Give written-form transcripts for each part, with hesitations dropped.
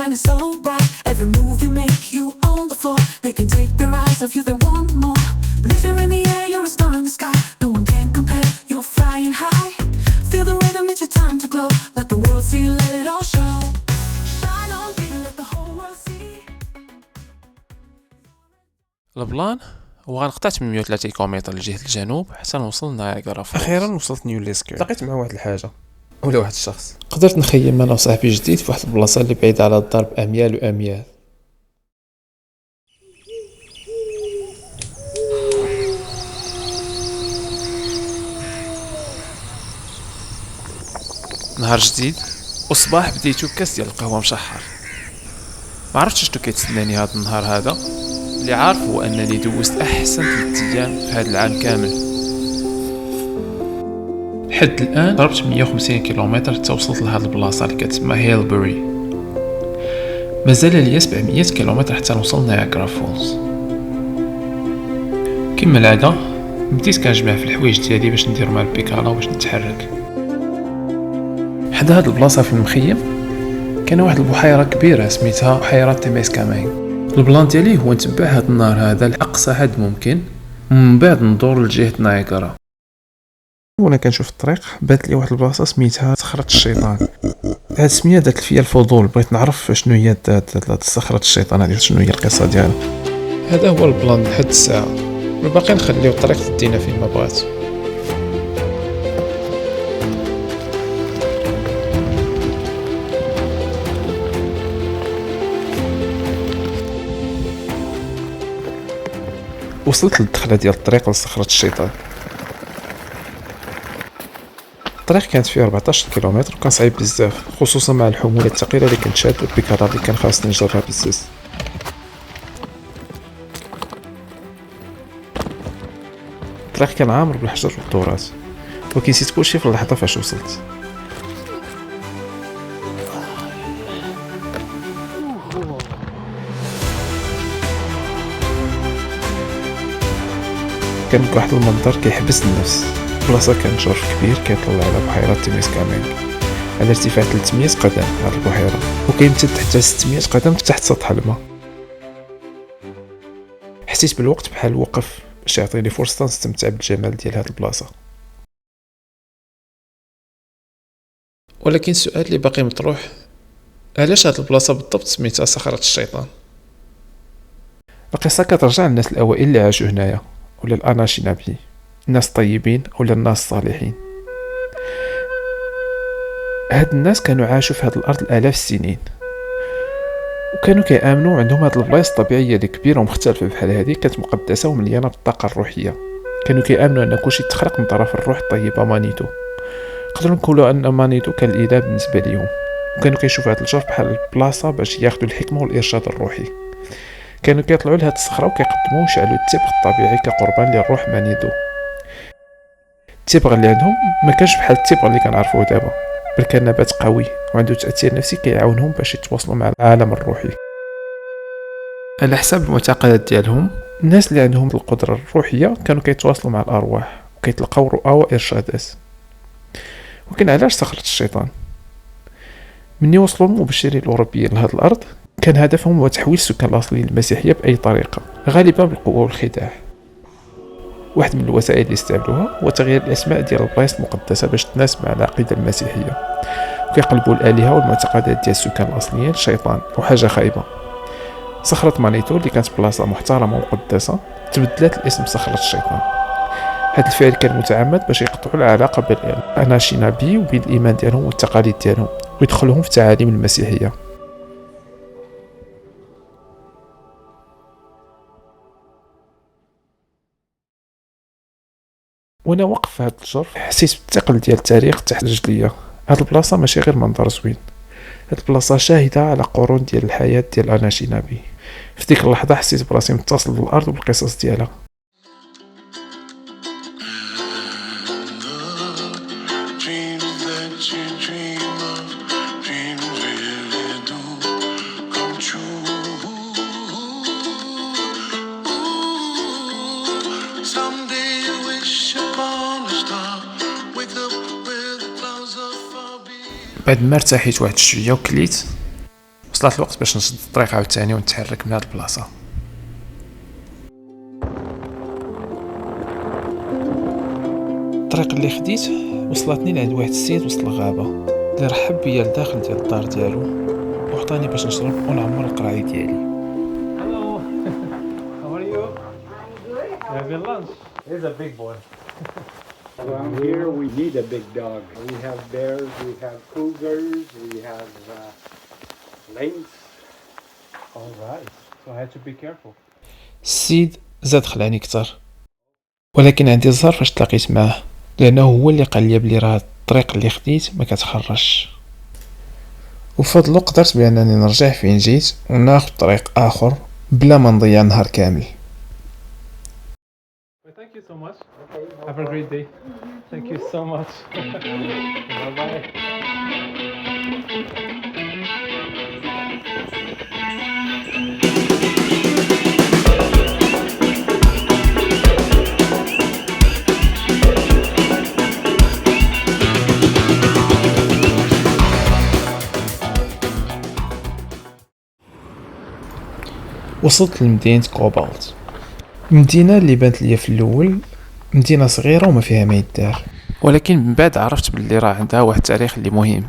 shining so bright. Every move you make, you on the floor. They can take their eyes off you, they want more. Live you're in the air, you're a star in the sky. No one can compare, you're flying high. Feel the rhythm, it's your time to glow. Let the world see you, let it all show. Shine on, baby, let the whole world see. البلان هو غنقطع 830 كيلومتر لجهة الجنوب حتى نوصل لنياجرا فولز. اخيرا وصلت نيوليسكو، لقيت مع واحد الحاجه ولا واحد الشخص. قدرت نخيم انا وصاحبي جديد في واحد البلاصه اللي بعيده على الضرب اميال واميال. نهار جديد وصباح بديتو بكاس ديال القهوه مشحر. ما عرفتش شنو كيتسناني هذا النهار هذا. اللي عارف هو انني دوزت احسن 3 ايام في هذا العام كامل. لحد الان ضربت 150 كيلومتر حتى وصلت لهاد البلاصه اللي كتسمى هيلبري. مازال ليا 700 كيلومتر حتى نوصل نياجرا فولز. كما العاده بديت كنجمع في الحوايج ديالي باش ندير مع البيكالا باش نتحرك. حدا هاد البلاصه في المخيم كان واحد البحيره كبيره سميتها بحيره تيميسكامين. البلان ديالي هو نتبع هاد النهر هذا لاقصى حد ممكن ومن بعد ندور لجهه نياجرا. وانا كنشوف الطريق بات لي واحد البلاصه سميتها صخره الشيطان. هاد السميه دات فيا الفضول، بغيت نعرف شنو هي هاد صخره الشيطان هذه، شنو هي القصه ديالها. هذا هو البلان لحد الساعه، والباقي نخليو الطريق تدينا فين ما بغات. وصلت للدخله ديال الطريق لصخره الشيطان. الطريق كانت فيه 14 كيلومتر وكان صعيب بزاف، خصوصا مع الحموله الثقيله اللي كنت شاد والبيكالا اللي كان خاصني نجرها بزاف. الطريق كان عامر بالحجر والدورات، ولكن نسيت كلشي في اللحظه فاش وصلت. كان واحد المنظر كيحبس النفس. بلاصه كان جرف كبير كيطلع على بحيره تيميسكامين على ارتفاع 300 قدم. هاد البحيره وكيمتد حتى 600 قدم تحت سطح الماء. حسيت بالوقت بحال وقف باش يعطيني فرصه نستمتع بالجمال ديال هاد البلاصه. ولكن السؤال اللي باقي مطروح، علاش هاد البلاصه بالضبط سميتها صخره الشيطان؟ القصه كترجع للناس الاوائل اللي عاشوا هنايا، ولا الاناشينابي، الناس طيبين ولا الناس صالحين. هاد الناس كانوا عاشوا في هاد الارض الالاف السنين، وكانوا كيامنوا عندهم هاد البلايص الطبيعيه اللي كبيره ومختلفه بحال هذه، كانت مقدسه ومليانه بالطاقه الروحيه. كانوا كيامنوا ان كلشي تخلق من طرف الروح الطيبه مانيتو. قدروا نقولوا ان مانيتو كان الاله بالنسبه ليهم، وكانوا كيشوفوا هاد الجرف بحال البلاصه باش ياخذوا الحكمه والارشاد الروحي. كانوا كيطلعوا لهاد الصخره وكيقدموا ويشعلوا التبغ الطبيعي كقربان للروح مانيتو. التبغ اللي عندهم ما كانش بحال التبغ اللي كنعرفوه دابا، بل كان نبات قوي وعنده تاثير نفسي كيعاونهم باش يتواصلوا مع العالم الروحي. على حسب المعتقدات ديالهم، الناس اللي عندهم القدره الروحيه كانوا كيتواصلوا مع الارواح وكيتلقاو رؤى وارشادات. ولكن علاش صخره الشيطان؟ مني وصلوا المبشرين الاوروبيين لهاد الارض كان هدفهم هو تحويل السكان الاصليين للمسيحيه باي طريقه، غالبا بالقوه والخداع. واحد من الوسائل اللي استعملوها هو تغيير الاسماء ديال البلايص المقدسه باش تناسب مع العقيده المسيحيه، وكيقلبوا الالهه والمعتقدات ديال السكان الاصليين لشيطان وحاجه خايبه. صخره مانيتو اللي كانت بلاصه محترمه ومقدسه تبدلت الاسم صخره الشيطان. هذا الفعل كان متعمد باش يقطعوا العلاقه بين الاناشينابي وبين الايمان ديالهم والتقاليد ديالهم ويدخلوهم في تعاليم المسيحيه. وانا واقف في هاد الجرف حسيت بالثقل ديال التاريخ تحت رجليا. هاد البلاصه ماشي غير منظر زوين، هاد البلاصه شاهده على قرون ديال الحياه ديال الاناشينابي. في ديك اللحظه حسيت براسي متصل بالارض وبالقصص ديالها. بعد ما ارتحيت واحد شويه وكليت، وصلت الوقت باش نشد الطريق عاوتاني ونتحرك من هاد البلاصه. الطريق اللي خديت وصلتني لعند واحد السيد وسط الغابه اللي رحب بيا لداخل ديال الدار ديالو وعطاني باش نشرب ونعمر القرايه ديالي. Hello. How are you? You have your lunch? He's a big boy. Around here, we need a big dog. We have bears, we have cougars, we have lynx. All right. So I had to be careful. السيد زاد خلاني كتر، ولكن عندي الزهر فاش تلاقيت معاه، لانه هو اللي قال لي بلي راه الطريق اللي خديت ما كتخرجش، وفضلو قدرت بانني نرجع فين جيت وناخذ طريق اخر بلا ما نضيع نهار كامل. Thank you so much. Have a great day. Thank you so much. Bye-bye. وصلت لمدينة كوبالت، مدينة اللي بانت ليا في الاول مدينة صغيرة وما فيها ما يدار، ولكن من بعد عرفت باللي راه عندها واحد التاريخ اللي مهم.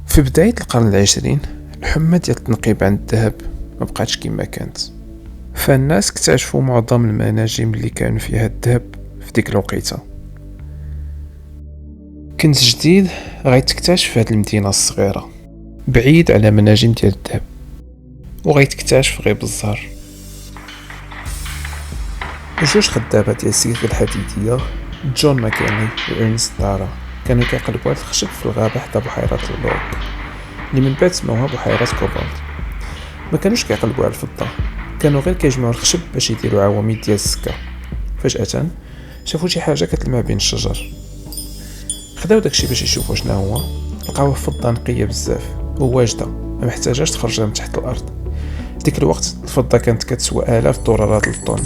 في بداية القرن العشرين الحمى ديال التنقيب عن الذهب ما بقاتش كما كانت، فالناس اكتشفوا معظم المناجم اللي كانوا فيها الذهب في ديك الوقيته. كنز جديد غيتكتشف في هاد المدينة الصغيرة بعيد على مناجم ديال الذهب، وغيتكتشف غير بالزهر. جوج خدامات ديال السكك الحديدية جون ماكينلي وإرنست دارا كانوا كيقلبوا على الخشب في الغابة حدا بحيرة اللوك اللي من بعد سموها بحيرة كوبالت. ما كانوش كيقلبوا على الفضة، كانوا غير كيجمعوا الخشب باش يديروا عواميد ديال السكة. فجأة شافوا شي حاجة كتلمع بين الشجر، خداو داكشي باش يشوفوا شنو هو. لقاوه فضة نقية بزاف وواجدة ما محتاجاش تخرجها من تحت الأرض. ديك الوقت الفضة كانت كتسوى آلاف دولارات للطن.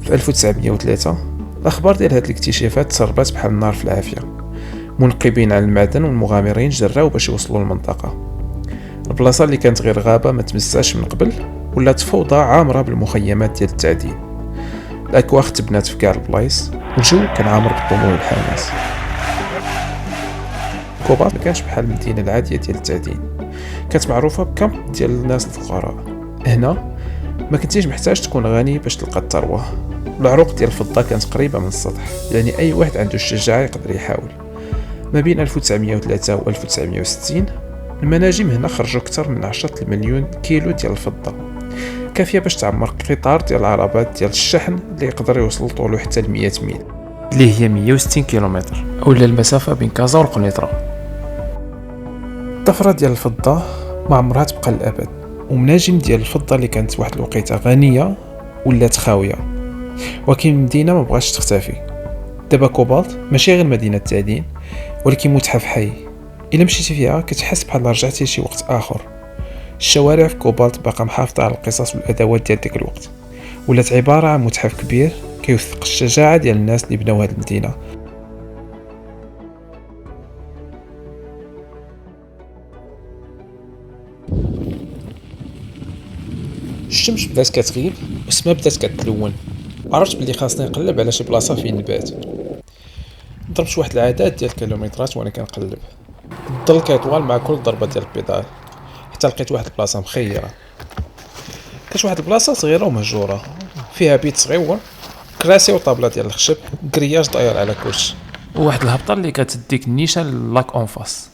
في 1903 الأخبار ديال هاد الاكتشافات تسربات بحال النار في العافية. منقبين على المعدن والمغامرين جراو باش يوصلوا للمنطقة. البلاصة اللي كانت غير غابة ما تمساش من قبل ولات فوضى عامرة بالمخيمات ديال التعدين. الأكواخ تبنات في كاع البلايص والجو كان عامر بالطموح والحماس. كوبالت ما كانش بحال المدينة العادية ديال التعدين، كانت معروفة بكامب ديال الناس الفقراء. هنا ما كنتيش محتاج تكون غني باش تلقى الثروة. العروق ديال الفضة كانت قريبة من السطح، يعني أي واحد عنده الشجاعة يقدر يحاول. ما بين 1903 و 1960 المناجم هنا خرجوا أكثر من 10 مليون كيلو ديال الفضة، كافية باش تعمر قطار ديال العربات ديال الشحن اللي يقدر يوصل طوله حتى ل 100 ميل اللي هي 160 كيلومتر أولا المسافة بين كازا والقنيطرة. الطفرة ديال الفضة ما عمرها تبقى للأبد، ومناجم ديال الفضة اللي كانت واحد الوقيته غنية ولات خاوية، ولكن المدينة ما بغاش تختفي. دابا كوبالت ماشي غير مدينة تعدين ولكن متحف حي. إلا مشيتي فيها كتحس بحال رجعتي شي وقت آخر. الشوارع في كوبالت باقا محافظة على القصص والأدوات ديال ديك الوقت، ولات عبارة عن متحف كبير كيوثق الشجاعة ديال الناس اللي بناو هاد المدينة. الشمس بدات كتغيب والسما بدات كتلون. عرفت بلي خاصني نقلب على شي بلاصه فين نبات. ضربت واحد العدد ديال الكيلومترات وانا كنقلب، الظل كيطوال مع كل ضربه ديال البيدال حتى لقيت واحد البلاصه مخيره. كانت واحد البلاصه صغيره ومهجوره فيها بيت صغيور، كراسي وطابله ديال الخشب، كرياج داير على كلشي، وواحد الهبطة اللي كتديك النيشان للاك اونفاس.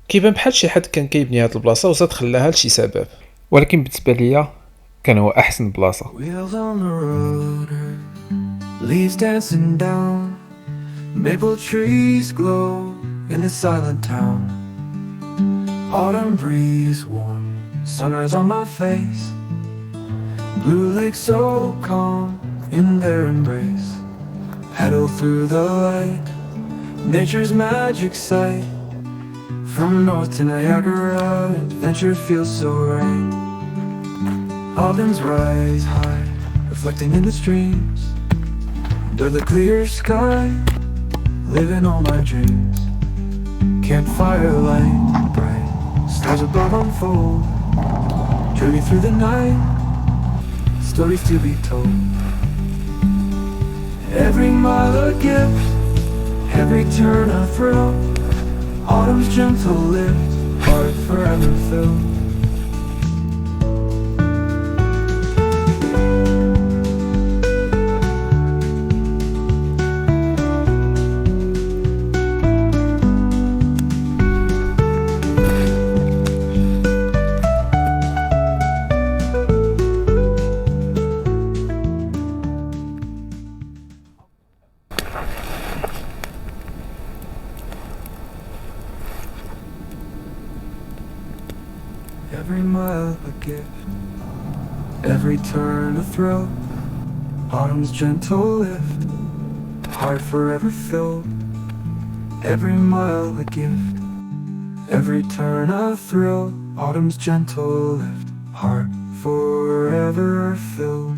كيبان بحال شي حد كان كيبني هاد البلاصه وزاد خلاها لشي سبب، ولكن بالنسبه ليا كان هو احسن بلاصه. Wheels on the road, leaves dancing down, maple trees glow in a silent town. Autumn breeze warm, sunrise on my face, blue lake so calm in their embrace. Paddle through the light, nature's magic sight. From north to Niagara, adventure feels so right. Islands rise high, reflecting in the streams. Under the clear sky, living all my dreams. Campfire light bright, stars above unfold, journey through the night, stories to be told. Every mile a gift, every turn a thrill, autumn's gentle lift, heart forever filled. Every mile a gift, every turn a thrill, autumn's gentle lift, heart forever filled. Every mile a gift, every turn a thrill, autumn's gentle lift, heart forever filled.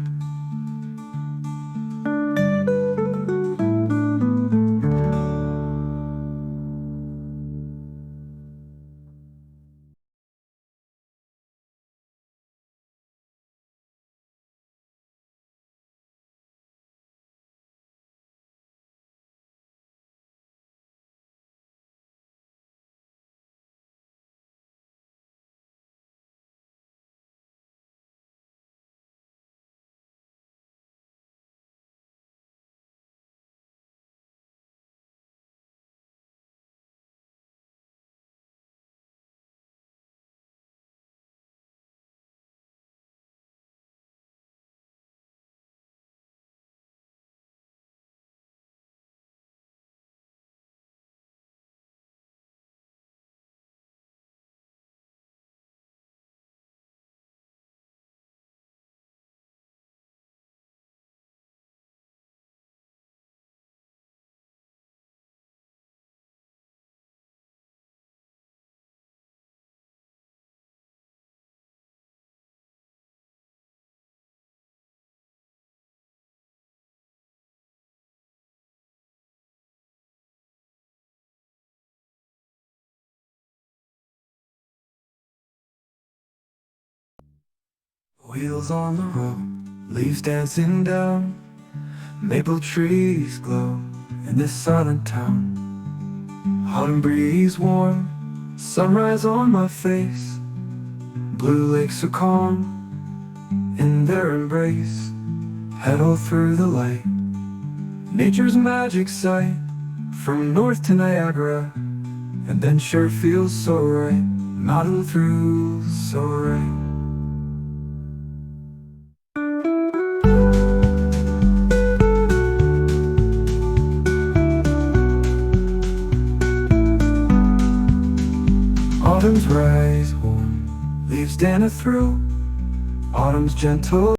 Wheels on the road, leaves dancing down, maple trees glow in this silent town. Autumn breeze warm, sunrise on my face, blue lakes are calm in their embrace. Pedal through the light, nature's magic sight, from north to Niagara, and then sure feels so right, mountain through so right. Autumn's rise warm, leaves Dana through, autumn's gentle